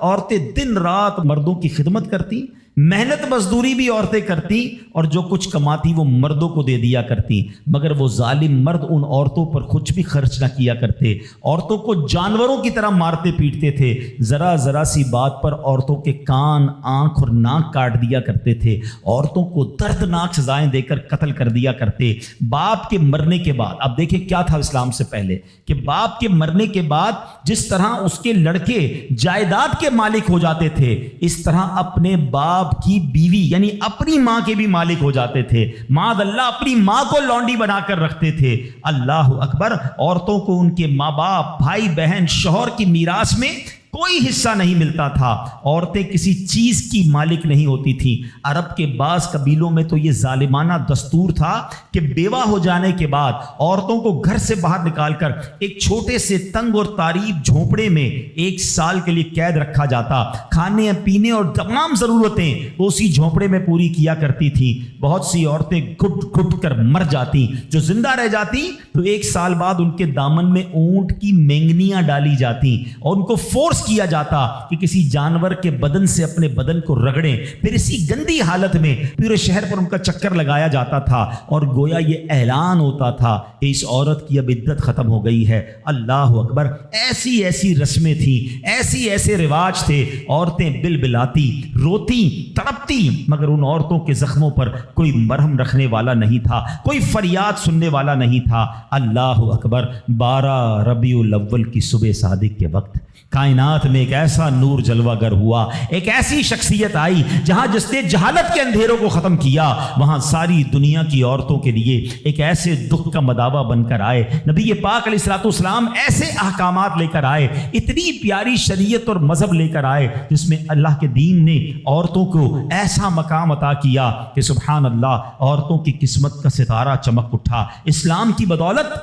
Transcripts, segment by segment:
عورتیں دن رات مردوں کی خدمت کرتی، محنت مزدوری بھی عورتیں کرتی، اور جو کچھ کماتی وہ مردوں کو دے دیا کرتی، مگر وہ ظالم مرد ان عورتوں پر کچھ بھی خرچ نہ کیا کرتے، عورتوں کو جانوروں کی طرح مارتے پیٹتے تھے، ذرا ذرا سی بات پر عورتوں کے کان، آنکھ اور ناک کاٹ دیا کرتے تھے، عورتوں کو دردناک سزائیں دے کر قتل کر دیا کرتے۔ باپ کے مرنے کے بعد، اب دیکھیں کیا تھا اسلام سے پہلے، کہ باپ کے مرنے کے بعد جس طرح اس کے لڑکے جائیداد کے مالک ہو جاتے تھے، اس طرح اپنے باپ کی بیوی یعنی اپنی ماں کے بھی مالک ہو جاتے تھے، معاذ اللہ اپنی ماں کو لونڈی بنا کر رکھتے تھے۔ اللہ اکبر، عورتوں کو ان کے ماں باپ، بھائی بہن، شوہر کی میراث میں کوئی حصہ نہیں ملتا تھا، عورتیں کسی چیز کی مالک نہیں ہوتی تھیں۔ عرب کے بعض قبیلوں میں تو یہ ظالمانہ دستور تھا کہ بیوہ ہو جانے کے بعد عورتوں کو گھر سے باہر نکال کر ایک چھوٹے سے تنگ اور تاریب جھونپڑے میں 1 سال کے لیے قید رکھا جاتا، کھانے پینے اور تمام ضرورتیں اسی جھونپڑے میں پوری کیا کرتی تھیں۔ بہت سی عورتیں گھٹ گھٹ کر مر جاتی، جو زندہ رہ جاتی تو 1 سال بعد ان کے دامن میں اونٹ کی مینگنیاں ڈالی جاتی اور ان کو فورس کیا جاتا کہ کسی جانور کے بدن سے اپنے بدن کو رگڑیں، پھر اسی گندی حالت میں پورے شہر پر ان کا چکر لگایا جاتا تھا، اور گویا یہ اعلان ہوتا تھا کہ اس عورت کی اب عدت ختم ہو گئی ہے۔ اللہ اکبر، ایسی ایسی رسمیں تھیں، ایسے رواج تھے، عورتیں بلبلاتی، روتی، تڑپتی، مگر ان عورتوں کے زخموں پر کوئی مرہم رکھنے والا نہیں تھا، کوئی فریاد سننے والا نہیں تھا۔ اللہ اکبر، 12 ربیع الاول کی صبح صادق کے وقت کائنات میں ایک ایسا نور جلوہ گر ہوا، ایک ایسی شخصیت آئی جہاں جس نے جہالت کے اندھیروں کو ختم کیا، وہاں ساری دنیا کی عورتوں کے لیے ایک ایسے دکھ کا مداوع بن کر آئے۔ نبی پاک علیہ الصلوۃ والسلام ایسے احکامات لے کر آئے، اتنی پیاری شریعت اور مذہب لے کر آئے جس میں اللہ کے دین نے عورتوں کو ایسا مقام عطا کیا کہ سبحان اللہ، عورتوں کی قسمت کا ستارہ چمک اٹھا۔ اسلام کی بدولت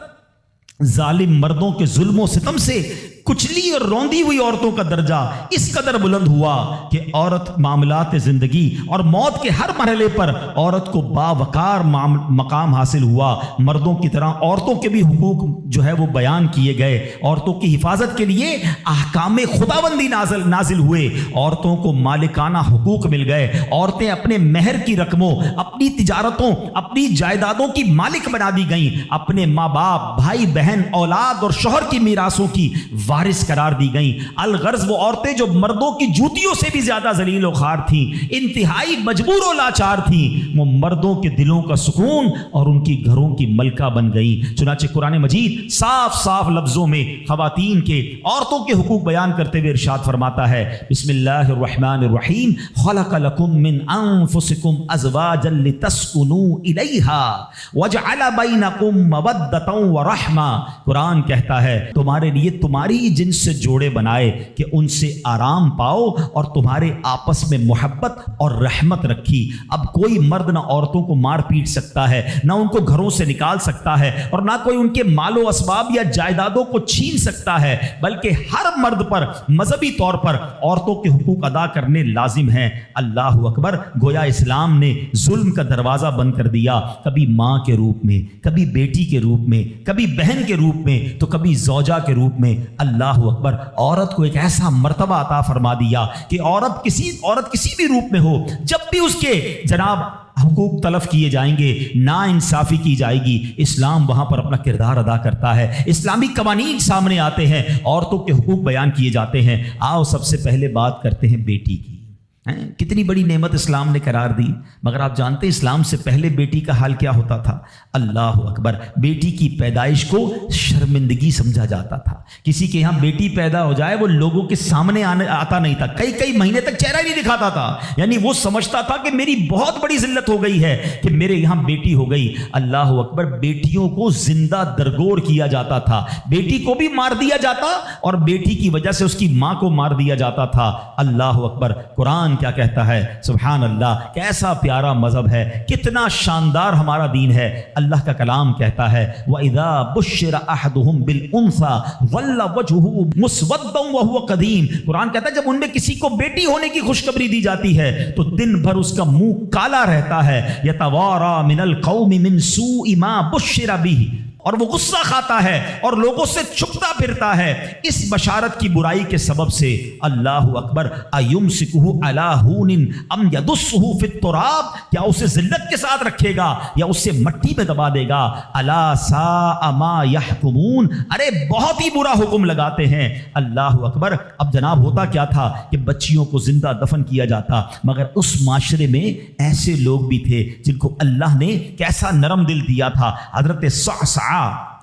ظالم مردوں کے ظلم و ستم سے کچلی اور روندی ہوئی عورتوں کا درجہ اس قدر بلند ہوا کہ عورت معاملات زندگی اور موت کے ہر مرحلے پر عورت کو باوقار مقام حاصل ہوا۔ مردوں کی طرح عورتوں کے بھی حقوق جو ہے وہ بیان کیے گئے، عورتوں کی حفاظت کے لیے احکام خداوندی نازل ہوئے، عورتوں کو مالکانہ حقوق مل گئے، عورتیں اپنے مہر کی رقموں، اپنی تجارتوں، اپنی جائیدادوں کی مالک بنا دی گئیں، اپنے ماں باپ، بھائی بہن، اولاد اور شوہر کی میراثوں کی وارث قرار دی گئیں۔ الغرض وہ عورتیں جو مردوں کی جوتیوں سے بھی زیادہ ذلیل و خوار تھیں، انتہائی مجبور و لاچار تھیں، وہ مردوں کے دلوں کا سکون اور ان کی گھروں کی ملکہ بن گئیں۔ چنانچہ قرآن مجید صاف صاف لفظوں میں خواتین کے، عورتوں کے حقوق بیان کرتے ہوئے ارشاد فرماتا ہے، بسم اللہ الرحمن الرحیم، خلق لکم من انفسکم ازواجا لتسکنوا الیہا وجعل بینکم مودۃ ورحمہ۔ قرآن کہتا ہے تمہارے لیے تمہاری جن سے جوڑے بنائے کہ ان سے آرام پاؤ اور تمہارے آپس میں محبت اور رحمت رکھی۔ اب کوئی مرد نہ عورتوں کو مار پیٹ سکتا ہے، نہ ان کو گھروں سے نکال سکتا ہے، اور نہ کوئی ان کے مال و اسباب یا جائیدادوں کو چھین سکتا ہے، بلکہ ہر مرد پر مذہبی طور پر عورتوں کے حقوق ادا کرنے لازم ہیں۔ اللہ اکبر، گویا اسلام نے ظلم کا دروازہ بند کر دیا، کبھی ماں کے روپ میں، کبھی بیٹی کے روپ میں، کبھی بہن کے روپ میں، تو کبھی زوجہ کے روپ میں۔ اللہ اکبر، عورت کو ایک ایسا مرتبہ عطا فرما دیا کہ عورت کسی بھی روپ میں ہو، جب بھی اس کے جناب حقوق تلف کیے جائیں گے، نا انصافی کی جائے گی، اسلام وہاں پر اپنا کردار ادا کرتا ہے، اسلامی قوانین سامنے آتے ہیں، عورتوں کے حقوق بیان کیے جاتے ہیں۔ آؤ سب سے پہلے بات کرتے ہیں بیٹی کی۔ کتنی بڑی نعمت اسلام نے قرار دی، مگر آپ جانتے ہیں اسلام سے پہلے بیٹی کا حال کیا ہوتا تھا؟ اللہ اکبر، بیٹی کی پیدائش کو شرمندگی سمجھا جاتا تھا۔ کسی کے یہاں بیٹی پیدا ہو جائے وہ لوگوں کے سامنے آتا نہیں تھا، کئی مہینے تک چہرہ نہیں دکھاتا تھا، یعنی وہ سمجھتا تھا کہ میری بہت بڑی ذلت ہو گئی ہے کہ میرے یہاں بیٹی ہو گئی۔ اللہ اکبر، بیٹیوں کو زندہ درگور کیا جاتا تھا، بیٹی کو بھی مار دیا جاتا اور بیٹی کی وجہ سے اس کی ماں کو مار دیا جاتا تھا۔ اللہ اکبر، قرآن کیا کہتا ہے؟ سبحان اللہ، کیسا پیارا مذہب ہے، کتنا شاندار ہمارا دین ہے۔ اللہ کا کلام کہتا ہے وَإِذَا بُشِّرَ أَحَدُهُمْ بِالْأُنثَىٰ ظَلَّ وَجْهُهُ مُسْوَدًّا وَهُوَ كَظِيمٌ۔ قرآن کہتا ہے جب ان میں کسی کو بیٹی ہونے کی خوشخبری دی جاتی ہے تو دن بھر اس کا منہ کالا رہتا ہے، يَتَوَارَىٰ مِنَ الْقَوْمِ مِنْ سُوءِ مَا بُشِّرَ بِهِ۔ اور وہ غصہ کھاتا ہے اور لوگوں سے چھپتا پھرتا ہے، اس بشارت کی برائی کے سبب سے اللہ اکبر ایمسکہ علی ہون ام یدسہ فی التراب، کیا اسے ذلت کے ساتھ رکھے گا یا اسے مٹی میں دبا دے گا؟ الا ساء ما یحکمون، ارے بہت ہی برا حکم لگاتے ہیں۔ اللہ اکبر۔ اب جناب ہوتا کیا تھا کہ بچیوں کو زندہ دفن کیا جاتا، مگر اس معاشرے میں ایسے لوگ بھی تھے جن کو اللہ نے کیسا نرم دل دیا تھا۔ حضرت صعصع،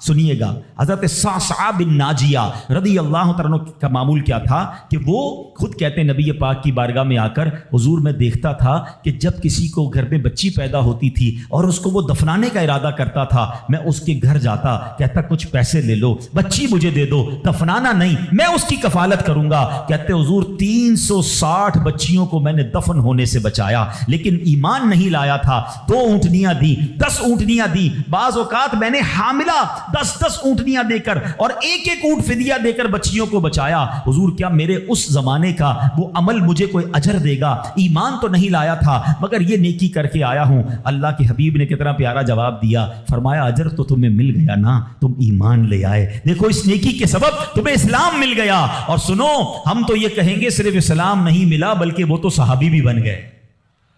سنیے گا، حضرت صعصع بن ناجیہ رضی اللہ تعالیٰ عنہ کا معمول کیا تھا کہ وہ خود کہتے ہیں نبی پاک کی بارگاہ میں آ کر، حضور میں دیکھتا تھا کہ جب کسی کو گھر میں بچی پیدا ہوتی تھی اور اس کو وہ دفنانے کا ارادہ کرتا تھا، میں اس کے گھر جاتا، کہتا کچھ پیسے لے لو، بچی مجھے دے دو، دفنانا نہیں، میں اس کی کفالت کروں گا۔ کہتے حضور 360 بچیوں کو میں نے دفن ہونے سے بچایا، لیکن ایمان نہیں لایا تھا۔ 2 اونٹنیاں دی، 10 اونٹنیاں دی، بعض اوقات میں نے حاملہ 10 اونٹنیاں دے کر اور ایک اونٹ فدیہ دے کر بچیوں کو بچایا۔ حضور کیا میرے اس زمانے کا وہ عمل مجھے کوئی اجر دے گا؟ ایمان تو نہیں لایا تھا مگر یہ نیکی کر کے آیا ہوں۔ اللہ کے حبیب نے کتنا پیارا جواب دیا، فرمایا اجر تو تمہیں مل گیا نا، تم ایمان لے آئے، دیکھو اس نیکی کے سبب تمہیں اسلام مل گیا۔ اور سنو، ہم تو یہ کہیں گے صرف اسلام نہیں ملا بلکہ وہ تو صحابی بھی بن گئے،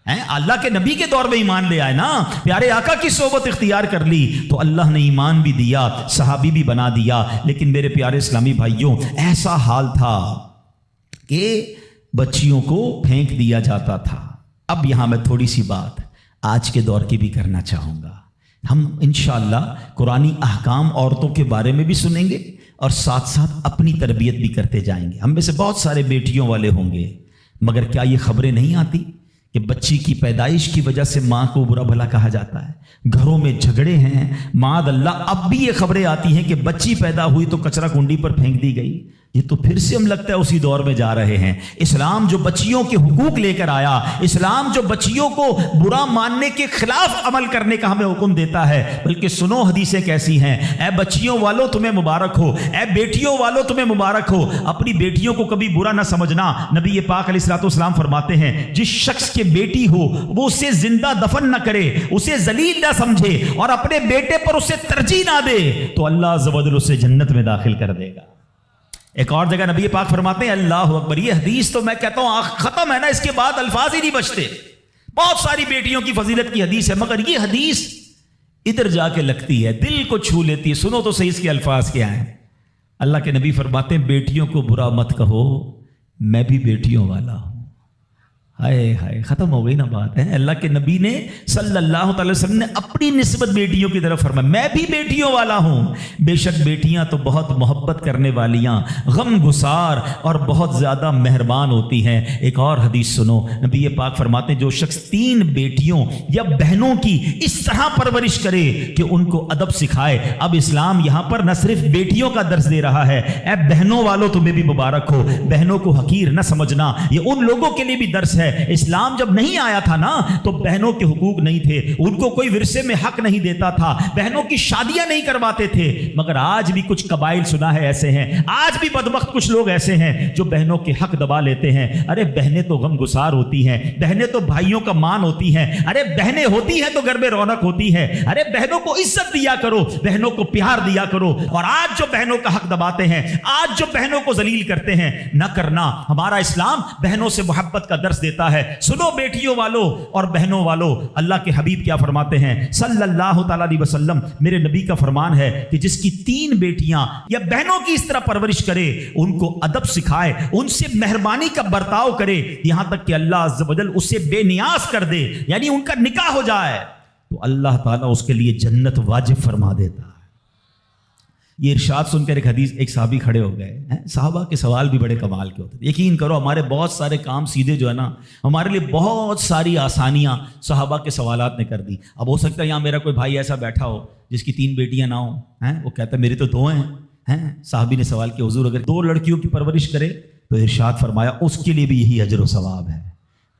اللہ کے نبی کے دور میں ایمان لے آئے نا، پیارے آقا کی صحبت اختیار کر لی تو اللہ نے ایمان بھی دیا، صحابی بھی بنا دیا۔ لیکن میرے پیارے اسلامی بھائیوں، ایسا حال تھا کہ بچیوں کو پھینک دیا جاتا تھا۔ اب یہاں میں تھوڑی سی بات آج کے دور کی بھی کرنا چاہوں گا۔ ہم انشاءاللہ قرآنی احکام عورتوں کے بارے میں بھی سنیں گے اور ساتھ ساتھ اپنی تربیت بھی کرتے جائیں گے۔ ہم میں سے بہت سارے بیٹیوں والے ہوں گے، مگر کیا یہ خبریں نہیں آتی کہ بچی کی پیدائش کی وجہ سے ماں کو برا بھلا کہا جاتا ہے، گھروں میں جھگڑے ہیں، معاذ اللہ۔ اب بھی یہ خبریں آتی ہیں کہ بچی پیدا ہوئی تو کچرا کنڈی پر پھینک دی گئی۔ یہ تو پھر سے ہم لگتا ہے اسی دور میں جا رہے ہیں۔ اسلام جو بچیوں کے حقوق لے کر آیا، اسلام جو بچیوں کو برا ماننے کے خلاف عمل کرنے کا ہمیں حکم دیتا ہے، بلکہ سنو حدیثیں کیسی ہیں۔ اے بچیوں والو تمہیں مبارک ہو، اے بیٹیوں والو تمہیں مبارک ہو، اپنی بیٹیوں کو کبھی برا نہ سمجھنا۔ نبی پاک علیہ الصلوۃ والسلام فرماتے ہیں جس شخص کے بیٹی ہو وہ اسے زندہ دفن نہ کرے، اسے ذلیل نہ سمجھے اور اپنے بیٹے پر اسے ترجیح نہ دے تو اللہ عز و جل اسے جنت میں داخل کر دے گا۔ ایک اور جگہ نبی پاک فرماتے ہیں، اللہ اکبر، یہ حدیث تو میں کہتا ہوں ختم ہے نا، اس کے بعد الفاظ ہی نہیں بچتے۔ بہت ساری بیٹیوں کی فضیلت کی حدیث ہے مگر یہ حدیث ادھر جا کے لگتی ہے، دل کو چھو لیتی ہے۔ سنو تو صحیح اس کے الفاظ کیا ہیں۔ اللہ کے نبی فرماتے ہیں بیٹیوں کو برا مت کہو، میں بھی بیٹیوں والا ہوں۔ ہائے ہائے، ختم ہو گئی نا بات ہے۔ اللہ کے نبی نے صلی اللہ تعالی وسلم نے اپنی نسبت بیٹیوں کی طرف فرمایا میں بھی بیٹیوں والا ہوں۔ بے شک بیٹیاں تو بہت محبت کرنے والیاں، غم گسار اور بہت زیادہ مہربان ہوتی ہیں۔ ایک اور حدیث سنو، نبی پاک فرماتے ہیں جو شخص 3 بیٹیوں یا بہنوں کی اس طرح پرورش کرے کہ ان کو ادب سکھائے۔ اب اسلام یہاں پر نہ صرف بیٹیوں کا درس دے رہا ہے، اے بہنوں والوں تمہیں بھی مبارک ہو، بہنوں کو حقیر نہ سمجھنا، یہ ان لوگوں کے لیے بھی درس ہے۔ اسلام جب نہیں آیا تھا نا تو بہنوں کے حقوق نہیں تھے، ان کو کوئی ورثے میں حق نہیں دیتا تھا، بہنوں کی شادیاں نہیں کرواتے تھے۔ مگر آج بھی کچھ قبائل سنا ہے ایسے ہیں، آج بھی بدبخت کچھ لوگ ایسے ہیں جو بہنوں کے حق دبا لیتے ہیں۔ ارے بہنیں تو غم گسار ہوتی ہیں، بہنیں تو بھائیوں کا مان ہوتی ہیں، ارے بہنیں ہوتی ہیں تو گھر میں رونق ہوتی ہے۔ ارے بہنوں کو عزت دیا کرو، بہنوں کو پیار دیا کرو۔ اور آج جو بہنوں کا حق دباتے ہیں، آج جو بہنوں کو ذلیل کرتے ہیں، نہ کرنا۔ ہمارا اسلام بہنوں سے محبت کا درس دیتا ہے۔ سنو بیٹیوں والو اور بہنوں والو، اللہ کے حبیب کیا فرماتے ہیں صلی اللہ تعالی علیہ وسلم، میرے نبی کا فرمان ہے کہ جس کی 3 بیٹیاں یا بہنوں کی اس طرح پرورش کرے، ان کو ادب سکھائے، ان سے مہربانی کا برتاؤ کرے، یہاں تک کہ اللہ عز و جل اسے بے نیاز کر دے، یعنی ان کا نکاح ہو جائے، تو اللہ تعالیٰ اس کے لیے جنت واجب فرما دیتا ہے۔ یہ ارشاد سن کر ایک صحابی کھڑے ہو گئے۔ صحابہ کے سوال بھی بڑے کمال کے ہوتے ہیں۔ یقین کرو ہمارے بہت سارے کام سیدھے جو ہے نا، ہمارے لیے بہت ساری آسانیاں صحابہ کے سوالات نے کر دی۔ اب ہو سکتا ہے یہاں میرا کوئی بھائی ایسا بیٹھا ہو جس کی 3 بیٹیاں نہ ہوں، وہ کہتا ہے میری تو 2 ہیں۔ صحابی نے سوال کیا حضور اگر 2 لڑکیوں کی پرورش کرے تو ارشاد فرمایا اس کے لیے بھی یہی اجر و ثواب ہے۔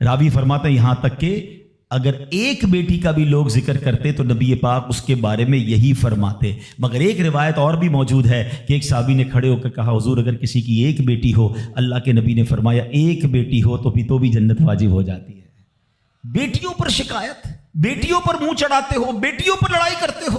راوی فرماتا ہے یہاں تک کہ اگر ایک بیٹی کا بھی لوگ ذکر کرتے تو نبی پاک اس کے بارے میں یہی فرماتے۔ مگر ایک روایت اور بھی موجود ہے کہ ایک صحابی نے کھڑے ہو کر کہا حضور اگر کسی کی ایک بیٹی ہو، اللہ کے نبی نے فرمایا ایک بیٹی ہو تو بھی جنت واجب ہو جاتی ہے۔ بیٹیوں پر شکایت، بیٹیوں پر منہ چڑھاتے ہو، بیٹیوں پر لڑائی کرتے ہو۔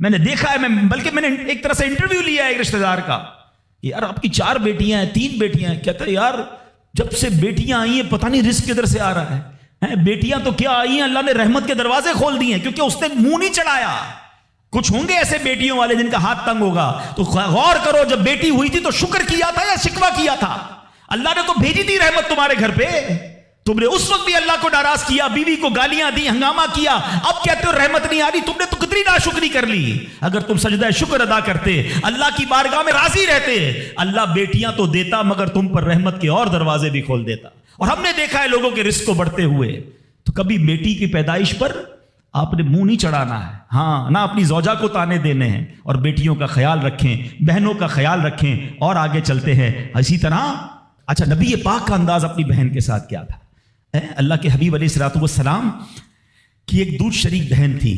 میں نے دیکھا ہے, بلکہ میں نے ایک طرح سے انٹرویو لیا ہے ایک رشتہ دار کا, یار آپ کی 4 بیٹیاں ہیں 3 بیٹیاں ہیں, کہتا ہے یار جب سے بیٹیاں آئی ہیں پتہ نہیں رزق کدھر سے آ رہا ہے. بیٹیاں تو کیا آئی ہیں, اللہ نے رحمت کے دروازے کھول دیے ہیں, کیونکہ اس نے منہ نہیں چڑھایا. کچھ ہوں گے ایسے بیٹیوں والے جن کا ہاتھ تنگ ہوگا, تو غور کرو جب بیٹی ہوئی تھی تو شکر کیا تھا یا شکوہ کیا تھا؟ اللہ نے تو بھیجی تھی رحمت تمہارے گھر پہ, تم نے اس وقت بھی اللہ کو ناراض کیا, بیوی کو گالیاں دی, ہنگامہ کیا, اب کہتے ہو رحمت نہیں آ رہی. تم نے تو کتنی ناشکری کر لی. اگر تم سجدہ شکر ادا کرتے, اللہ کی بارگاہ میں راضی رہتے, اللہ بیٹیاں تو دیتا مگر تم پر رحمت کے اور دروازے بھی کھول دیتا. اور ہم نے دیکھا ہے لوگوں کے رزق کو بڑھتے ہوئے. تو کبھی بیٹی کی پیدائش پر آپ نے منہ نہیں چڑھانا ہے, ہاں نہ اپنی زوجہ کو تانے دینے ہیں, اور بیٹیوں کا خیال رکھیں, بہنوں کا خیال رکھیں. اور آگے چلتے ہیں اسی طرح. اچھا, نبی پاک کا انداز اپنی بہن کے ساتھ کیا تھا؟ اللہ کے حبیب علیہ الصلوۃ والسلام کی ایک دودھ شریک بہن تھی,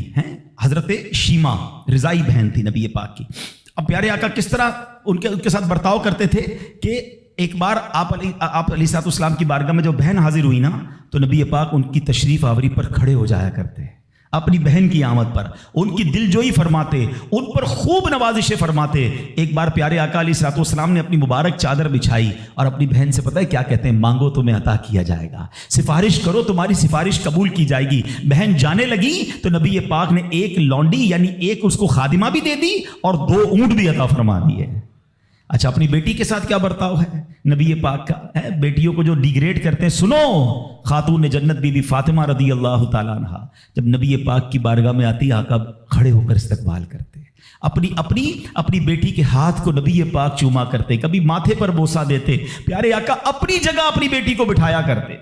حضرت شیما, رضائی بہن تھی نبی پاک کی. اب پیارے آقا کس طرح ان کے ساتھ برتاؤ کرتے تھے کہ ایک بار آپ علیہ الصلوۃ والسلام کی بارگاہ میں جو بہن حاضر ہوئی نا, تو نبی پاک ان کی تشریف آوری پر کھڑے ہو جایا کرتے, اپنی بہن کی آمد پر ان کی دل جوئی فرماتے, ان پر خوب نوازشیں فرماتے. ایک بار پیارے آقا علیہ الصلوۃ والسلام نے اپنی مبارک چادر بچھائی اور اپنی بہن سے پتہ ہے کیا کہتے ہیں؟ مانگو تمہیں عطا کیا جائے گا, سفارش کرو تمہاری سفارش قبول کی جائے گی. بہن جانے لگی تو نبی پاک نے ایک لونڈی یعنی ایک اس کو خادمہ بھی دے دی اور 2 اونٹ بھی عطا فرما دیے. اچھا, اپنی بیٹی کے ساتھ کیا برتاؤ ہے نبی پاک کا؟ بیٹیوں کو جو ڈیگریڈ کرتے ہیں. سنو, خاتون جنت بی بی فاطمہ رضی اللہ تعالیٰ عنہ جب نبی پاک کی بارگاہ میں آتی, آقا کھڑے ہو کر استقبال کرتے, اپنی بیٹی کے ہاتھ کو نبی پاک چوما کرتے, کبھی ماتھے پر بوسہ دیتے. پیارے آقا اپنی جگہ اپنی بیٹی کو بٹھایا کرتے.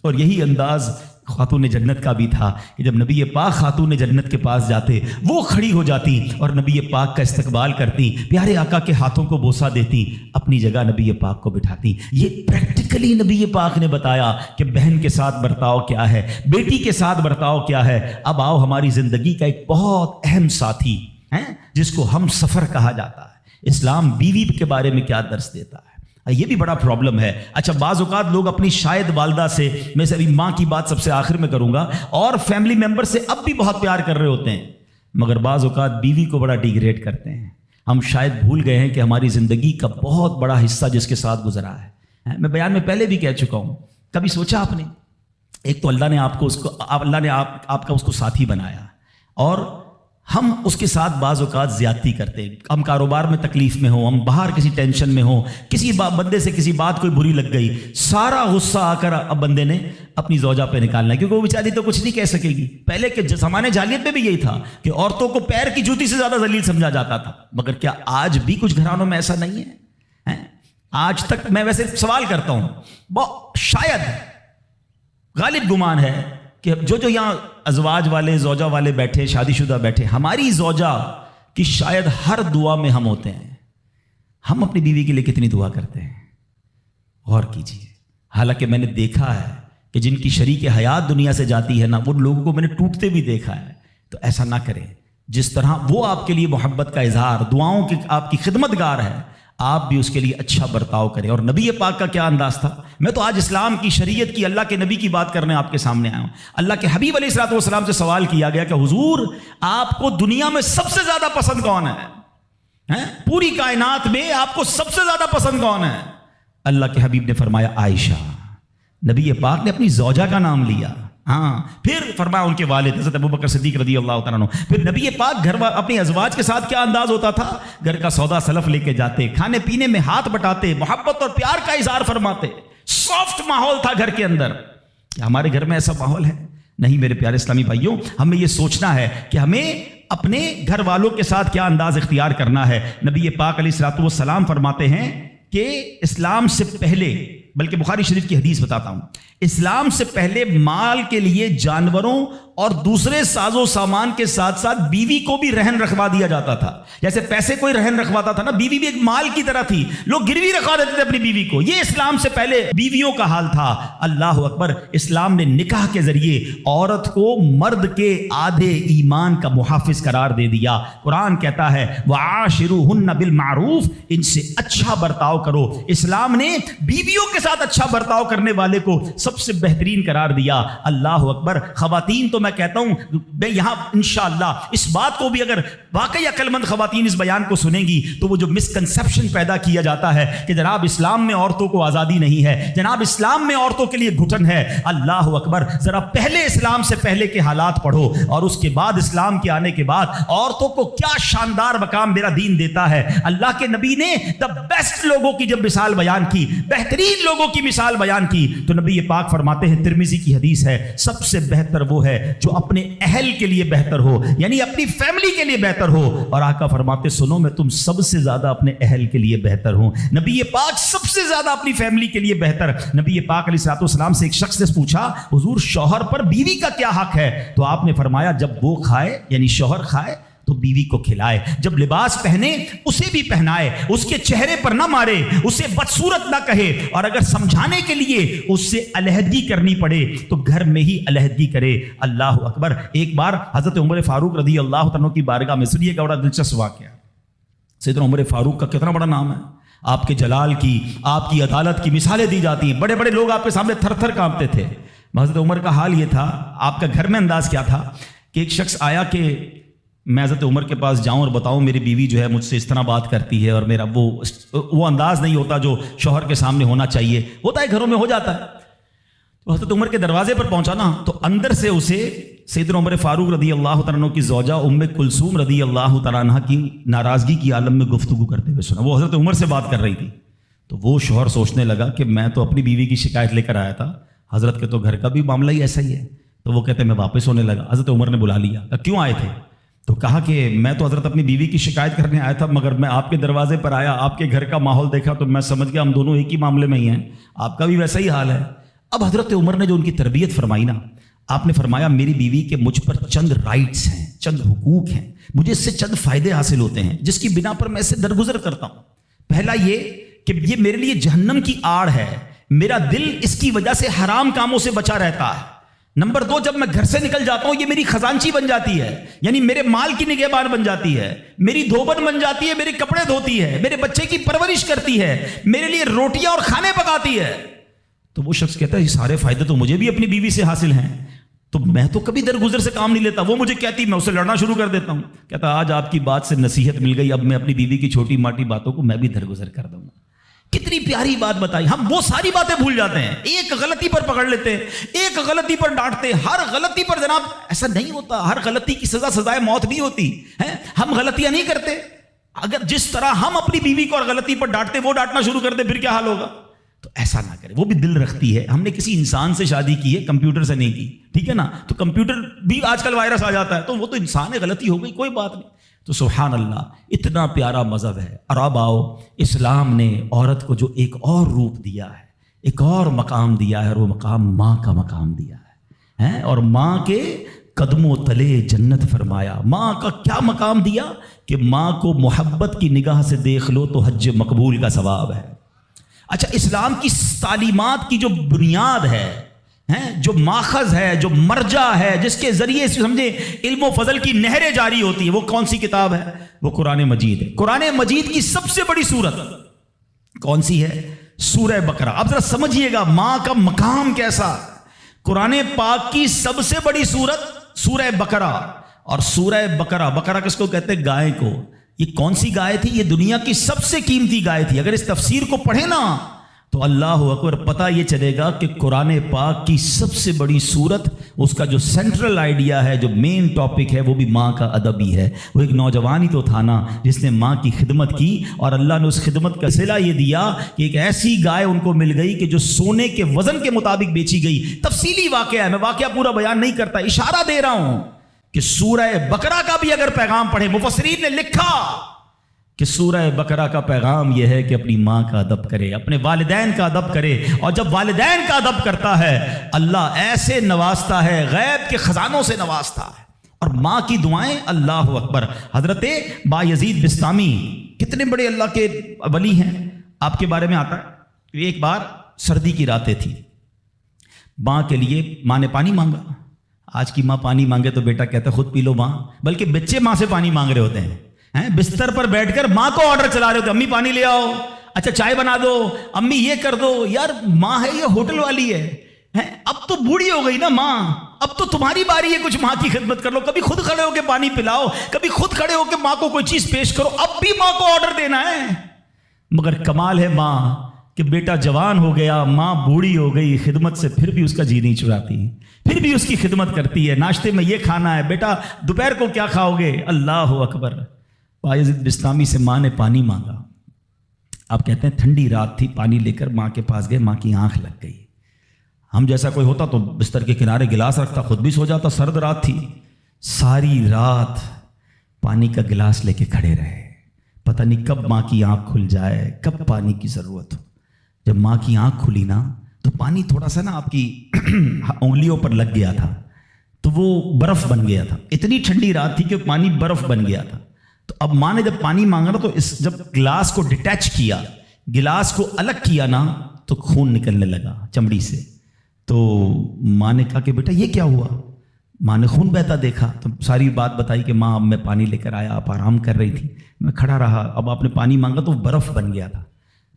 اور یہی انداز خاتون جنت کا بھی تھا کہ جب نبی پاک خاتون جنت کے پاس جاتے, وہ کھڑی ہو جاتی اور نبی پاک کا استقبال کرتی, پیارے آقا کے ہاتھوں کو بوسہ دیتی, اپنی جگہ نبی پاک کو بٹھاتی. یہ پریکٹیکلی نبی پاک نے بتایا کہ بہن کے ساتھ برتاؤ کیا ہے, بیٹی کے ساتھ برتاؤ کیا ہے. اب آؤ ہماری زندگی کا ایک بہت اہم ساتھی ہے جس کو ہم سفر کہا جاتا ہے. اسلام بیوی کے بارے میں کیا درس دیتا ہے؟ یہ بھی بڑا پرابلم ہے. اچھا, بعض اوقات لوگ اپنی شاید والدہ سے, میں سے ابھی ماں کی بات سب سے آخر میں کروں گا, اور فیملی ممبر سے اب بھی بہت پیار کر رہے ہوتے ہیں, مگر بعض اوقات بیوی کو بڑا ڈیگریڈ کرتے ہیں. ہم شاید بھول گئے ہیں کہ ہماری زندگی کا بہت بڑا حصہ جس کے ساتھ گزرا ہے. میں بیان میں پہلے بھی کہہ چکا ہوں, کبھی سوچا آپ نے, ایک تو اللہ نے آپ کا اس کو ساتھی بنایا, اور ہم اس کے ساتھ بعض اوقات زیادتی کرتے ہیں. ہم کاروبار میں تکلیف میں ہوں, ہم باہر کسی ٹینشن میں ہوں, کسی بندے سے کسی بات کوئی بری لگ گئی, سارا غصہ آ کر اب بندے نے اپنی زوجہ پہ نکالنا ہے, کیونکہ وہ بیچاری تو کچھ نہیں کہہ سکے گی. پہلے کے زمانے جاہلیت میں بھی یہی تھا کہ عورتوں کو پیر کی جوتی سے زیادہ ذلیل سمجھا جاتا تھا. مگر کیا آج بھی کچھ گھرانوں میں ایسا نہیں ہے؟ آج تک میں ویسے سوال کرتا ہوں, شاید غالب گمان ہے کہ جو یہاں ازواج والے, زوجہ والے بیٹھے, شادی شدہ بیٹھے, ہماری زوجہ کی شاید ہر دعا میں ہم ہوتے ہیں. ہم اپنی بیوی کے لیے کتنی دعا کرتے ہیں, غور کیجیے. حالانکہ میں نے دیکھا ہے کہ جن کی شریک حیات دنیا سے جاتی ہے نا, وہ لوگوں کو میں نے ٹوٹتے بھی دیکھا ہے. تو ایسا نہ کریں. جس طرح وہ آپ کے لیے محبت کا اظہار, دعاؤں کی آپ کی خدمت گار ہے, آپ بھی اس کے لیے اچھا برتاؤ کریں. اور نبی پاک کا کیا انداز تھا. میں تو آج اسلام کی, شریعت کی, اللہ کے نبی کی بات کرنے آپ کے سامنے آیا ہوں. اللہ کے حبیب علیہ الصلوۃ والسلام سے سوال کیا گیا کہ حضور آپ کو دنیا میں سب سے زیادہ پسند کون ہے؟ پوری کائنات میں آپ کو سب سے زیادہ پسند کون ہے؟ اللہ کے حبیب نے فرمایا عائشہ. نبی پاک نے اپنی زوجہ کا نام لیا. پھر فرمایا ان کے والد حضرت ابوبکر صدیق رضی اللہ تعالیٰ عنہ. پھر نبی پاک اپنی ازواج کے ساتھ کیا انداز ہوتا تھا؟ گھر کا سودا سلف لے کے جاتے, کھانے پینے میں ہاتھ بٹاتے, محبت اور پیار کا اظہار فرماتے. سافٹ ماحول تھا گھر کے اندر. ہمارے گھر میں ایسا ماحول ہے نہیں میرے پیارے اسلامی بھائیوں. ہمیں یہ سوچنا ہے کہ ہمیں اپنے گھر والوں کے ساتھ کیا انداز اختیار کرنا ہے. نبی پاک علیہ الصلوۃ والسلام فرماتے ہیں کہ اسلام سے پہلے, بلکہ بخاری شریف کی حدیث بتاتا ہوں, اسلام سے پہلے مال کے لیے جانوروں اور دوسرے ساز و سامان کے ساتھ ساتھ بیوی کو بھی رہن رکھوا دیا جاتا تھا. جیسے پیسے کوئی رہن رکھواتا تھا نا, بیوی بھی ایک مال کی طرح تھی, لوگ گروی رکھوا دیتے تھے اپنی بیوی کو. یہ اسلام سے پہلے بیویوں کا حال تھا. اللہ اکبر. اسلام نے نکاح کے ذریعے عورت کو مرد کے آدھے ایمان کا محافظ قرار دے دیا. قرآن کہتا ہے وعاشروہن بالمعروف, ان سے اچھا برتاؤ کرو. اسلام نے بیویوں کے ساتھ اچھا برتاؤ کرنے والے کو سب سے بہترین قرار دیا. اللہ اکبر. خواتین تو میں کہتا ہوں میں یہاں انشاءاللہ اس بات کو بھی اگر واقعی عقل مند خواتین اس بیان کو سنیں گی تو وہ جو مسکنسیپشن پیدا کیا جاتا ہے کہ جناب اسلام میں عورتوں کو آزادی نہیں ہے, جناب اسلام میں عورتوں کے لیے گھٹن ہے, اللہ اکبر, ذرا پہلے اسلام سے پہلے کے حالات پڑھو اور اس کے بعد اسلام کے آنے کے بعد عورتوں کو کیا شاندار مقام میرا دین دیتا ہے. اللہ کے نبی نے دا بیسٹ لوگوں کی جب مثال بیان کی, بہترین لوگوں کی مثال بیان کی, تو نبی پاک فرماتے ہیں, ترمذی کی حدیث ہے, سب سے بہتر وہ ہے جو اپنے اہل کے لیے بہتر ہو, یعنی اپنی فیملی کے لیے بہتر ہو. اور آقا فرماتے سنو میں تم سب سے زیادہ اپنے اہل کے لیے بہتر ہوں. نبی پاک سب سے زیادہ اپنی فیملی کے لیے بہتر. نبی پاک علیہ الصلوۃ والسلام سے ایک شخص نے پوچھا حضور شوہر پر بیوی کا کیا حق ہے؟ تو آپ نے فرمایا جب وہ کھائے یعنی شوہر کھائے تو بیوی کو کھلائے, جب لباس پہنے اسے بھی پہنائے, اس کے چہرے پر نہ مارے, اسے بدصورت نہ کہے, اور اگر سمجھانے کے لیے اس سے علیحدگی کرنی پڑے تو گھر میں ہی علیحدگی کرے. اللہ اکبر. ایک بار حضرت عمر فاروق رضی اللہ عنہ کی بارگاہ میں, سنیے گا بڑا دلچسپ واقعہ. سیدنا عمر فاروق کا کتنا بڑا نام ہے, آپ کے جلال کی, آپ کی عدالت کی مثالیں دی جاتی ہیں, بڑے بڑے لوگ آپ کے سامنے تھر تھر کانپتے تھے. حضرت عمر کا حال یہ تھا, آپ کا گھر میں انداز کیا تھا کہ ایک شخص آیا کہ میں حضرت عمر کے پاس جاؤں اور بتاؤں میری بیوی جو ہے مجھ سے اس طرح بات کرتی ہے, اور میرا وہ انداز نہیں ہوتا جو شوہر کے سامنے ہونا چاہیے, ہوتا ہے گھروں میں ہو جاتا ہے. تو حضرت عمر کے دروازے پر پہنچا نا, تو اندر سے اسے سیدنا عمر فاروق رضی اللہ تعالیٰ عنہ کی زوجہ ام کلثوم رضی اللہ تعالیٰ عنہ کی ناراضگی کی عالم میں گفتگو کرتے ہوئے سنا. وہ حضرت عمر سے بات کر رہی تھی. تو وہ شوہر سوچنے لگا کہ میں تو اپنی بیوی کی شکایت لے کر آیا تھا, حضرت کے تو گھر کا بھی معاملہ ہی ایسا ہی ہے. تو وہ کہتے ہیں میں واپس ہونے لگا. حضرت عمر نے بلا لیا, کیوں آئے تھے؟ تو کہا کہ میں تو حضرت اپنی بیوی کی شکایت کرنے آیا تھا, مگر میں آپ کے دروازے پر آیا, آپ کے گھر کا ماحول دیکھا تو میں سمجھ گیا ہم دونوں ایک ہی معاملے میں ہی ہیں, آپ کا بھی ویسا ہی حال ہے. اب حضرت عمر نے جو ان کی تربیت فرمائی نا, آپ نے فرمایا میری بیوی کے مجھ پر چند رائٹس ہیں, چند حقوق ہیں, مجھے اس سے چند فائدے حاصل ہوتے ہیں جس کی بنا پر میں اس سے درگزر کرتا ہوں. پہلا یہ کہ یہ میرے لیے جہنم کی آڑ ہے, میرا دل اس کی وجہ سے حرام کاموں سے بچا رہتا ہے. نمبر 2, جب میں گھر سے نکل جاتا ہوں یہ میری خزانچی بن جاتی ہے, یعنی میرے مال کی نگہبان بن جاتی ہے, میری دھوبن بن جاتی ہے, میرے کپڑے دھوتی ہے, میرے بچے کی پرورش کرتی ہے, میرے لیے روٹیاں اور کھانے پکاتی ہے. تو وہ شخص کہتا ہے یہ سارے فائدے تو مجھے بھی اپنی بیوی سے حاصل ہیں, تو میں تو کبھی درگزر سے کام نہیں لیتا. وہ مجھے کہتی, میں اسے لڑنا شروع کر دیتا ہوں. کہتا آج آپ کی بات سے نصیحت مل گئی, اب میں اپنی بیوی کی چھوٹی موٹی باتوں کو میں بھی درگزر کر دوں گا. کتنی پیاری بات بتائی. ہم وہ ساری باتیں بھول جاتے ہیں, ایک غلطی پر پکڑ لیتے ہیں, ایک غلطی پر ڈانٹتے ہیں. ہر غلطی پر جناب ایسا نہیں ہوتا, ہر غلطی کی سزا سزائے موت نہیں ہوتی ہے. ہم غلطیاں نہیں کرتے. اگر جس طرح ہم اپنی بیوی کو اور غلطی پر ڈانٹتے وہ ڈانٹنا شروع کر دے پھر کیا حال ہوگا. تو ایسا نہ کرے. وہ بھی دل رکھتی ہے. ہم نے کسی انسان سے شادی کی ہے, کمپیوٹر سے نہیں کی, ٹھیک ہے نا. تو کمپیوٹر بھی آج کل وائرس آ جاتا ہے, تو وہ تو انسان ہے, غلطی ہو گئی, کوئی بات نہیں. تو سبحان اللہ, اتنا پیارا مذہب ہے. اور اب آؤ, اسلام نے عورت کو جو ایک اور روپ دیا ہے, ایک اور مقام دیا ہے, اور وہ مقام ماں کا مقام دیا ہے, اور ماں کے قدموں تلے جنت فرمایا. ماں کا کیا مقام دیا کہ ماں کو محبت کی نگاہ سے دیکھ لو تو حج مقبول کا ثواب ہے. اچھا, اسلام کی تعلیمات کی جو بنیاد ہے, جو ماخذ ہے, جو مرجع ہے, جس کے ذریعے سے سمجھے علم و فضل کی نہریں جاری ہوتی ہیں, وہ کون سی کتاب ہے؟ وہ قرآن مجید ہے. قرآن مجید کی سب سے بڑی سورت کون سی ہے؟ سورہ بقرہ. اب ذرا سمجھیے گا ماں کا مقام کیسا. قرآن پاک کی سب سے بڑی سورت سورہ بقرہ. اور سورہ بقرہ, بقرہ کس کو کہتے ہیں؟ گائے کو. یہ کون سی گائے تھی؟ یہ دنیا کی سب سے قیمتی گائے تھی. اگر اس تفسیر کو پڑھیں نا تو اللہ اکبر, پتہ یہ چلے گا کہ قرآن پاک کی سب سے بڑی سورت, اس کا جو سینٹرل آئیڈیا ہے, جو مین ٹاپک ہے, وہ بھی ماں کا ادب ہی ہے. وہ ایک نوجوان ہی تو تھا نا جس نے ماں کی خدمت کی, اور اللہ نے اس خدمت کا صلہ یہ دیا کہ ایک ایسی گائے ان کو مل گئی کہ جو سونے کے وزن کے مطابق بیچی گئی. تفصیلی واقعہ ہے, میں واقعہ پورا بیان نہیں کرتا, اشارہ دے رہا ہوں کہ سورہ بقرہ کا بھی اگر پیغام پڑھے, مفسرین نے لکھا کہ سورہ بقرہ کا پیغام یہ ہے کہ اپنی ماں کا ادب کرے, اپنے والدین کا ادب کرے. اور جب والدین کا ادب کرتا ہے اللہ ایسے نوازتا ہے, غیب کے خزانوں سے نوازتا ہے. اور ماں کی دعائیں, اللہ اکبر. حضرت بایزید بستامی کتنے بڑے اللہ کے ولی ہیں, آپ کے بارے میں آتا ہے کہ ایک بار سردی کی راتیں تھی, ماں کے لیے ماں نے پانی مانگا. آج کی ماں پانی مانگے تو بیٹا کہتا ہے خود پی لو ماں, بلکہ بچے ماں سے پانی مانگ رہے ہوتے ہیں. بستر پر بیٹھ کر ماں کو آرڈر چلا رہے ہوتے, امی پانی لے آؤ, اچھا چائے بنا دو, امی یہ کر دو. یار ماں ہے یہ ہوٹل والی ہے, اب تو بوڑھی ہو گئی نا ماں، اب تو تمہاری باری ہے کچھ ماں کی خدمت کر لو، کبھی خود کھڑے ہو کے پانی پلاؤ، کبھی خود کھڑے ہو کے ماں کو کوئی چیز پیش کرو، اب بھی ماں کو آرڈر دینا ہے۔ مگر کمال ہے ماں کہ بیٹا جوان ہو گیا، ماں بوڑھی ہو گئی، خدمت سے پھر بھی اس کا جی نہیں چڑاتی، پھر بھی اس کی خدمت کرتی ہے۔ ناشتے میں یہ کھانا ہے بیٹا، دوپہر کو کیا کھاؤ گے؟ اللہ اکبر۔ بایزید بستامی سے ماں نے پانی مانگا، آپ کہتے ہیں ٹھنڈی رات تھی، پانی لے کر ماں کے پاس گئے، ماں کی آنکھ لگ گئی۔ ہم جیسا کوئی ہوتا تو بستر کے کنارے گلاس رکھتا، خود بھی سو جاتا، سرد رات تھی، ساری رات پانی کا گلاس لے کے کھڑے رہے، پتہ نہیں کب ماں کی آنکھ کھل جائے، کب پانی کی ضرورت ہو۔ جب ماں کی آنکھ کھلی نا تو پانی تھوڑا سا نا آپ کی انگلیوں پر لگ گیا تھا، تو وہ برف بن گیا تھا، اتنی ٹھنڈی رات تھی کہ پانی برف بن گیا تھا۔ تو اب ماں نے جب پانی مانگا نا تو جب گلاس کو ڈیٹیچ کیا، گلاس کو الگ کیا نا تو خون نکلنے لگا چمڑی سے۔ تو ماں نے کہا کہ بیٹا یہ کیا ہوا؟ ماں نے خون بہتا دیکھا تو ساری بات بتائی کہ ماں اب میں پانی لے کر آیا، آپ آرام کر رہی تھی، میں کھڑا رہا، اب آپ نے پانی مانگا تو برف بن گیا تھا۔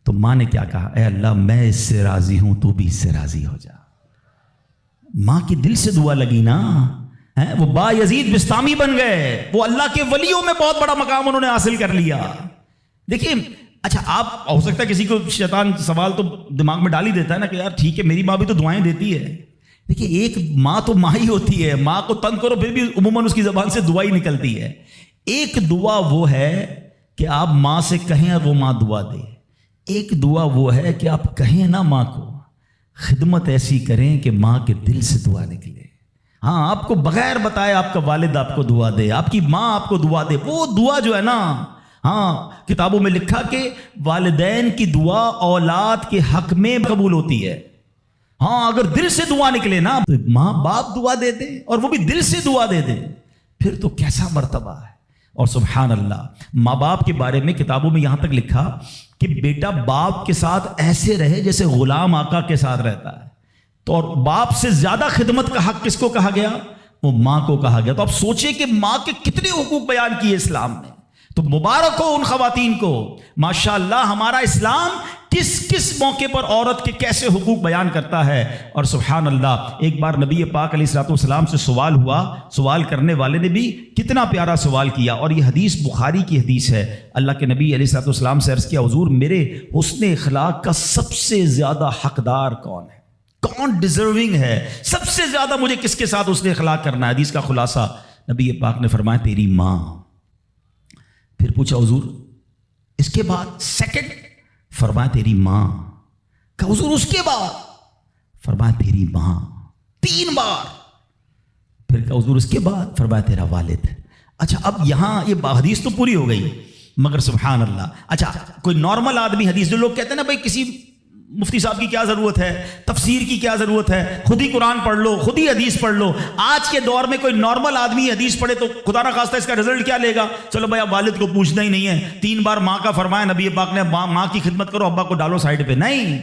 تو ماں نے کیا کہا؟ اے اللہ میں اس سے راضی ہوں، تو بھی اس سے راضی ہو جا۔ ماں کی دل سے دعا لگی نا، وہ بایزید بستامی بن گئے، وہ اللہ کے ولیوں میں بہت بڑا مقام انہوں نے حاصل کر لیا۔ دیکھیں اچھا، آپ ہو سکتا ہے کسی کو شیطان سوال تو دماغ میں ڈال ہی دیتا ہے نا کہ یار ٹھیک ہے میری ماں بھی تو دعائیں دیتی ہے۔ دیکھیے ایک ماں تو ماں ہی ہوتی ہے، ماں کو تنگ کرو پھر بھی عموماً اس کی زبان سے دعا ہی نکلتی ہے۔ ایک دعا وہ ہے کہ آپ ماں سے کہیں اور وہ ماں دعا دے، ایک دعا وہ ہے کہ آپ کہیں نا ماں کو، خدمت ایسی کریں کہ ماں کے دل سے دعا نکلے۔ ہاں آپ کو بغیر بتائے آپ کا والد آپ کو دعا دے، آپ کی ماں آپ کو دعا دے، وہ دعا جو ہے نا، ہاں کتابوں میں لکھا کہ والدین کی دعا اولاد کے حق میں قبول ہوتی ہے۔ ہاں اگر دل سے دعا نکلے نا تو ماں باپ دعا دے دے اور وہ بھی دل سے دعا دے دے، پھر تو کیسا مرتبہ ہے۔ اور سبحان اللہ، ماں باپ کے بارے میں کتابوں میں یہاں تک لکھا کہ بیٹا باپ کے ساتھ ایسے رہے جیسے غلام آقا کے ساتھ رہتا ہے۔ تو اور باپ سے زیادہ خدمت کا حق کس کو کہا گیا؟ وہ ماں کو کہا گیا۔ تو آپ سوچیں کہ ماں کے کتنے حقوق بیان کیے اسلام نے۔ تو مبارک ہو ان خواتین کو، ماشاءاللہ ہمارا اسلام کس کس موقع پر عورت کے کیسے حقوق بیان کرتا ہے۔ اور سبحان اللہ، ایک بار نبی پاک علیہ الصلوۃ والسلام سے سوال ہوا، سوال کرنے والے نے بھی کتنا پیارا سوال کیا، اور یہ حدیث بخاری کی حدیث ہے۔ اللہ کے نبی علیہ الصلوۃ والسلام سے عرض کیا، حضور میرے حسن اخلاق کا سب سے زیادہ حقدار کون ہے، کون ڈیزرونگ ہے، سب سے زیادہ مجھے کس کے ساتھ حسن اخلاق کرنا ہے؟ حدیث کا خلاصہ نبی پاک نے فرمایا تیری ماں۔ پھر پوچھا حضور اس کے بعد سیکنڈ؟ فرمایا تیری ماں۔ کہا حضور اس کے بعد؟ فرمایا تیری ماں۔ 3 بار۔ پھر کہا حضور اس کے بعد؟ فرمایا تیرا والد۔ اچھا اب یہاں یہ حدیث تو پوری ہو گئی، مگر سبحان اللہ، اچھا کوئی نارمل آدمی حدیث، جو لوگ کہتے ہیں نا بھائی کسی مفتی صاحب کی کیا ضرورت ہے، تفسیر کی کیا ضرورت ہے، خود ہی قرآن پڑھ لو، خود ہی حدیث پڑھ لو۔ آج کے دور میں کوئی نارمل آدمی حدیث پڑھے تو خدا نہ خواستہ اس کا رزلٹ کیا لے گا؟ چلو بھائی اب والد کو پوچھنا ہی نہیں ہے، 3 بار ماں کا فرمایا نبی پاک نے، ماں کی خدمت کرو، ابا کو ڈالو سائڈ پہ۔ نہیں،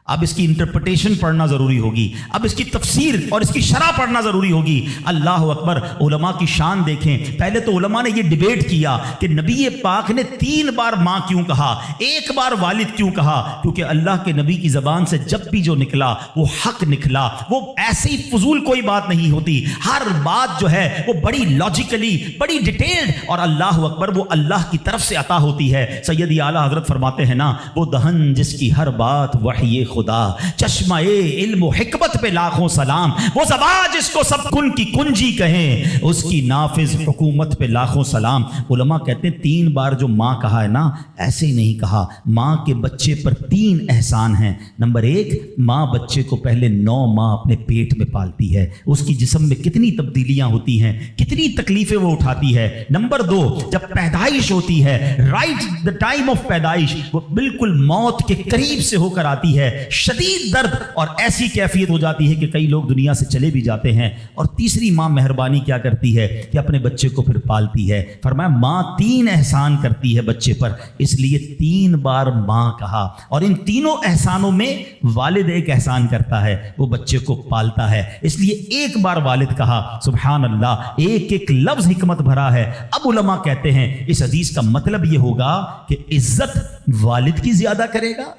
اب اس کی انٹرپریٹیشن پڑھنا ضروری ہوگی، اب اس کی تفسیر اور اس کی شرح پڑھنا ضروری ہوگی۔ اللہ اکبر، علماء کی شان دیکھیں۔ پہلے تو علماء نے یہ ڈیبیٹ کیا کہ نبی پاک نے 3 بار ماں کیوں کہا، 1 بار والد کیوں کہا؟ کیونکہ اللہ کے نبی کی زبان سے جب بھی جو نکلا وہ حق نکلا، وہ ایسے ہی فضول کوئی بات نہیں ہوتی، ہر بات جو ہے وہ بڑی لاجیکلی، بڑی ڈیٹیلڈ، اور اللہ اکبر وہ اللہ کی طرف سے عطا ہوتی ہے۔ سیدی اعلیٰ حضرت فرماتے ہیں نا، وہ دہن جس کی ہر بات وحی خدا، چشمہ علم و حکمت پہ لاکھوں سلام، وہ زبان جس کو سب کن کی کنجی کہیں، اس کی نافذ حکومت پہ لاکھوں سلام۔ علماء کہتے ہیں 3 بار جو ماں کہا ہے نا، ایسے ہی نہیں کہا۔ ماں کے بچے پر 3 احسان ہیں۔ نمبر 1، ماں بچے کو پہلے 9 ماہ اپنے پیٹ میں پالتی ہے، اس کی جسم میں کتنی تبدیلیاں ہوتی ہیں، کتنی تکلیفیں وہ اٹھاتی ہے۔ نمبر 2، جب پیدائش ہوتی ہے، رائٹ دا ٹائم آف پیدائش، وہ بالکل موت کے قریب سے ہو کر آتی ہے، شدید درد اور ایسی کیفیت ہو جاتی ہے کہ کئی لوگ دنیا سے چلے بھی جاتے ہیں۔ اور تیسری ماں مہربانی کیا کرتی ہے کہ اپنے بچے کو پھر پالتی ہے۔ فرمایا ماں 3 احسان کرتی ہے بچے پر، اس لیے 3 بار ماں کہا۔ اور ان تینوں احسانوں میں والد ایک احسان کرتا ہے، وہ بچے کو پالتا ہے، اس لیے 1 بار والد کہا۔ سبحان اللہ، ایک ایک لفظ حکمت بھرا ہے۔ اب علماء کہتے ہیں اس حدیث کا مطلب یہ ہوگا کہ عزت والد کی زیادہ کرے گا،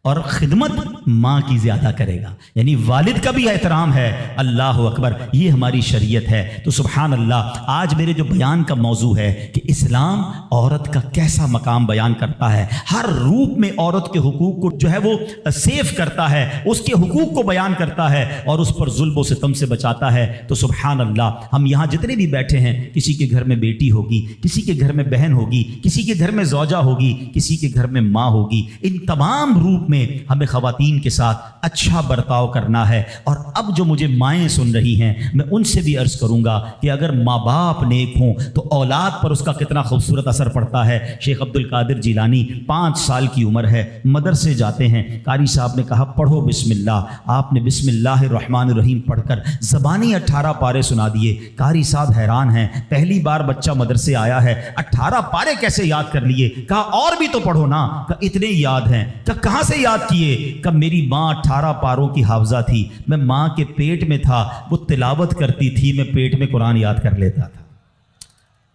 اور خدمت ماں کی زیادہ کرے گا، یعنی والد کا بھی احترام ہے۔ اللہ اکبر، یہ ہماری شریعت ہے۔ تو سبحان اللہ، آج میرے جو بیان کا موضوع ہے کہ اسلام عورت کا کیسا مقام بیان کرتا ہے، ہر روپ میں عورت کے حقوق کو جو ہے وہ سیف کرتا ہے، اس کے حقوق کو بیان کرتا ہے اور اس پر ظلم و ستم سے بچاتا ہے۔ تو سبحان اللہ، ہم یہاں جتنے بھی بیٹھے ہیں، کسی کے گھر میں بیٹی ہوگی، کسی کے گھر میں بہن ہوگی، کسی کے گھر میں زوجہ ہوگی، کسی کے گھر میں ماں ہوگی، ان تمام روپ میں ہمیں خواتین کے ساتھ اچھا برتاؤ کرنا ہے۔ اور اب جو مجھے مائیں سن رہی ہیں، میں ان سے بھی عرض کروں گا کہ اگر ماں باپ نیک ہوں تو اولاد پر اس کا کتنا خوبصورت اثر پڑتا ہے۔ شیخ عبد القادر جیلانی 5 سال کی عمر ہے، مدرسے جاتے ہیں، قاری صاحب نے کہا پڑھو بسم اللہ، آپ نے بسم اللہ الرحمن الرحیم پڑھ کر زبانی 18 پارے سنا دیے۔ قاری صاحب حیران ہیں، پہلی بار بچہ مدرسے آیا ہے، 18 پارے کیسے یاد کر لیے؟ کہا اور بھی تو پڑھو نا۔ کہا اتنے یاد ہیں۔ کہا کہاں سے یاد کیے؟ کہ میری ماں 18 پاروں کی حافظہ تھی، میں ماں کے پیٹ میں تھا، وہ تلاوت کرتی تھی، میں پیٹ میں قرآن یاد کر لیتا تھا۔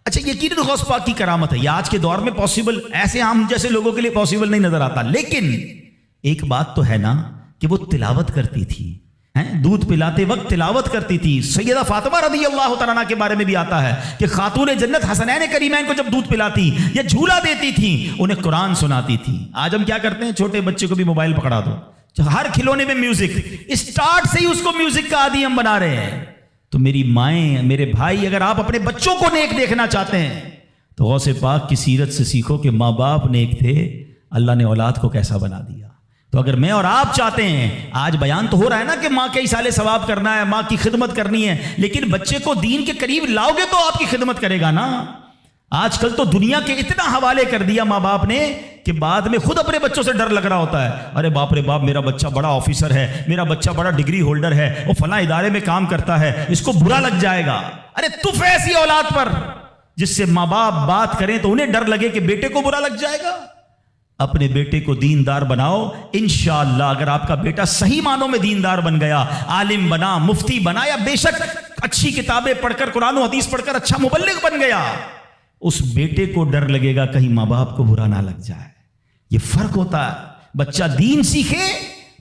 اچھا، یقیناً غوث پاک کی کرامت ہے، یہ آج کے دور میں پاسبل ایسے ہم جیسے لوگوں کے لیے پاسبل نہیں نظر آتا، لیکن ایک بات تو ہے نا کہ وہ تلاوت کرتی تھی، دودھ پلاتے وقت تلاوت کرتی تھی۔ سیدہ فاطمہ رضی اللہ تعالیٰ عنہ کے بارے میں بھی آتا ہے کہ خاتون جنت حسنین کریمین کو جب دودھ پلاتی یا جھولا دیتی تھی، انہیں قرآن سناتی تھی۔ آج ہم کیا کرتے ہیں، چھوٹے بچے کو بھی موبائل پکڑا دو، ہر کھلونے میں میوزک، اسٹارٹ سے ہی اس کو میوزک کا عادی ہم بنا رہے ہیں۔ تو میری مائیں، میرے بھائی، اگر آپ اپنے بچوں کو نیک دیکھنا چاہتے ہیں تو غوث پاک کی سیرت سے سیکھو کہ ماں باپ نیک تھے، اللہ نے اولاد کو کیسا بنا دیا۔ تو اگر میں اور آپ چاہتے ہیں، آج بیان تو ہو رہا ہے نا کہ ماں کے ایصال ثواب کرنا ہے، ماں کی خدمت کرنی ہے، لیکن بچے کو دین کے قریب لاؤ گے تو آپ کی خدمت کرے گا نا۔ آج کل تو دنیا کے اتنا حوالے کر دیا ماں باپ نے کہ بعد میں خود اپنے بچوں سے ڈر لگ رہا ہوتا ہے، ارے باپ رے باپ، میرا بچہ بڑا آفیسر ہے، میرا بچہ بڑا ڈگری ہولڈر ہے، وہ فلاں ادارے میں کام کرتا ہے، اس کو برا لگ جائے گا۔ ارے تف ایسی اولاد پر جس سے ماں باپ بات کریں تو انہیں ڈر لگے کہ بیٹے کو برا لگ جائے گا۔ اپنے بیٹے کو دیندار بناؤ، انشاءاللہ اگر آپ کا بیٹا صحیح معنوں میں دیندار بن گیا، عالم بنا، مفتی بنا، یا بے شک اچھی کتابیں پڑھ کر، قرآن و حدیث پڑھ کر اچھا مبلغ بن گیا، اس بیٹے کو ڈر لگے گا کہیں ماں باپ کو برا نہ لگ جائے۔ یہ فرق ہوتا ہے۔ بچہ دین سیکھے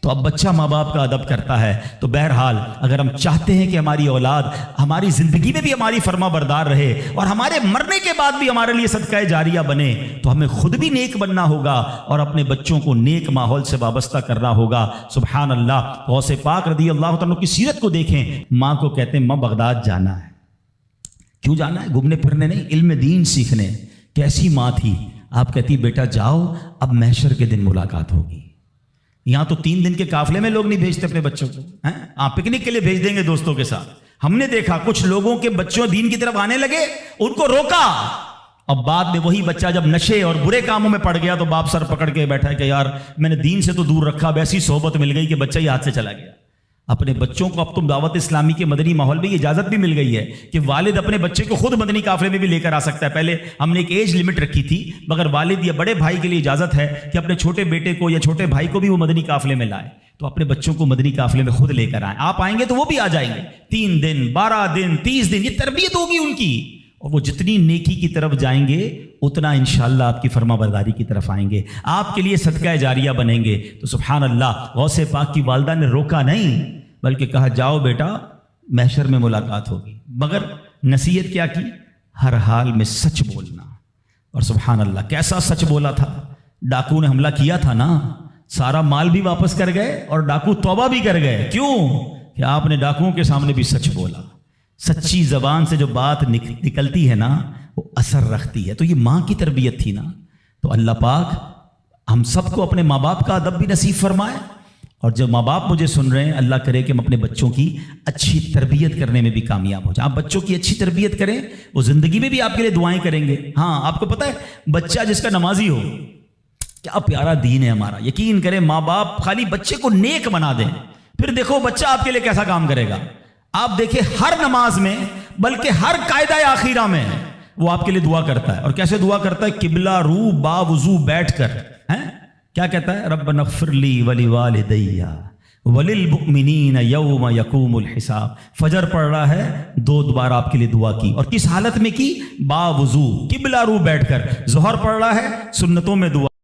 تو اب بچہ ماں باپ کا ادب کرتا ہے۔ تو بہرحال اگر ہم چاہتے ہیں کہ ہماری اولاد ہماری زندگی میں بھی ہماری فرما بردار رہے اور ہمارے مرنے کے بعد بھی ہمارے لیے صدقہ جاریہ بنے، تو ہمیں خود بھی نیک بننا ہوگا اور اپنے بچوں کو نیک ماحول سے وابستہ کرنا ہوگا۔ سبحان اللہ، غوث پاک رضی اللہ تعالیٰ کی سیرت کو دیکھیں۔ ماں کو کہتے ہیں ماں بغداد جانا ہے۔ کیوں جانا ہے؟ گھومنے پھرنے نہیں، علم دین سیکھنے۔ کیسی ماں تھی؟ آپ کہتی بیٹا جاؤ، اب محشر کے دن ملاقات ہوگی۔ یہاں تو 3 دن کے قافلے میں لوگ نہیں بھیجتے اپنے بچوں کو، آپ پکنک کے لیے بھیج دیں گے دوستوں کے ساتھ۔ ہم نے دیکھا کچھ لوگوں کے بچوں دین کی طرف آنے لگے، ان کو روکا، اب بعد میں وہی بچہ جب نشے اور برے کاموں میں پڑ گیا تو باپ سر پکڑ کے بیٹھا ہے کہ یار میں نے دین سے تو دور رکھا، اب ایسی صحبت مل گئی کہ بچہ ہی ہاتھ سے چلا گیا۔ اپنے بچوں کو اب تم دعوت اسلامی کے مدنی ماحول میں یہ اجازت بھی مل گئی ہے کہ والد اپنے بچے کو خود مدنی قافلے میں بھی لے کر آ سکتا ہے۔ پہلے ہم نے ایک ایج لمٹ رکھی تھی، مگر والد یا بڑے بھائی کے لیے اجازت ہے کہ اپنے چھوٹے بیٹے کو یا چھوٹے بھائی کو بھی وہ مدنی قافلے میں لائے۔ تو اپنے بچوں کو مدنی قافلے میں خود لے کر آئیں۔ آپ آئیں گے تو وہ بھی آ جائیں گے، 3 دن 12 دن 30 دن، یہ تربیت ہوگی ان کی، اور وہ جتنی نیکی کی طرف جائیں گے اتنا انشاءاللہ آپ کی فرما برداری کی طرف آئیں گے، آپ کے لیے صدقہ جاریہ بنیں گے۔ تو سبحان اللہ، غوث پاک کی والدہ نے روکا نہیں بلکہ کہا جاؤ بیٹا، محشر میں ملاقات ہوگی۔ مگر نصیحت کیا کی؟ ہر حال میں سچ بولنا۔ اور سبحان اللہ، کیسا سچ بولا تھا؟ ڈاکو نے حملہ کیا تھا نا، سارا مال بھی واپس کر گئے اور ڈاکو توبہ بھی کر گئے۔ کیوں؟ کہ آپ نے ڈاکوؤں کے سامنے بھی سچ بولا۔ سچی زبان سے جو بات نکلتی ہے نا وہ اثر رکھتی ہے۔ تو یہ ماں کی تربیت تھی نا۔ تو اللہ پاک ہم سب کو اپنے ماں باپ کا ادب بھی نصیب فرمائے، اور جو ماں باپ مجھے سن رہے ہیں، اللہ کرے کہ ہم اپنے بچوں کی اچھی تربیت کرنے میں بھی کامیاب ہو جائیں۔ آپ بچوں کی اچھی تربیت کریں، وہ زندگی میں بھی آپ کے لیے دعائیں کریں گے۔ ہاں، آپ کو پتہ ہے بچہ جس کا نمازی ہو، کیا پیارا دین ہے ہمارا۔ یقین کریں ماں باپ خالی بچے کو نیک بنا دیں، پھر دیکھو بچہ آپ کے لیے کیسا کام کرے گا۔ آپ دیکھیں ہر نماز میں، بلکہ ہر قاعدہ آخیرہ میں وہ آپ کے لیے دعا کرتا ہے۔ اور کیسے دعا کرتا ہے؟ قبلہ رو با وضو بیٹھ کر، کیا کہتا ہے؟ ربنا اغفر لی ولوالدی وللمؤمنین یوم یقوم الحساب۔ فجر پڑھ رہا ہے، 2 بار آپ کے لیے دعا کی، اور کس حالت میں کی؟ با وضو، قبلہ رو بیٹھ کر۔ ظہر پڑھ رہا ہے، سنتوں میں دعا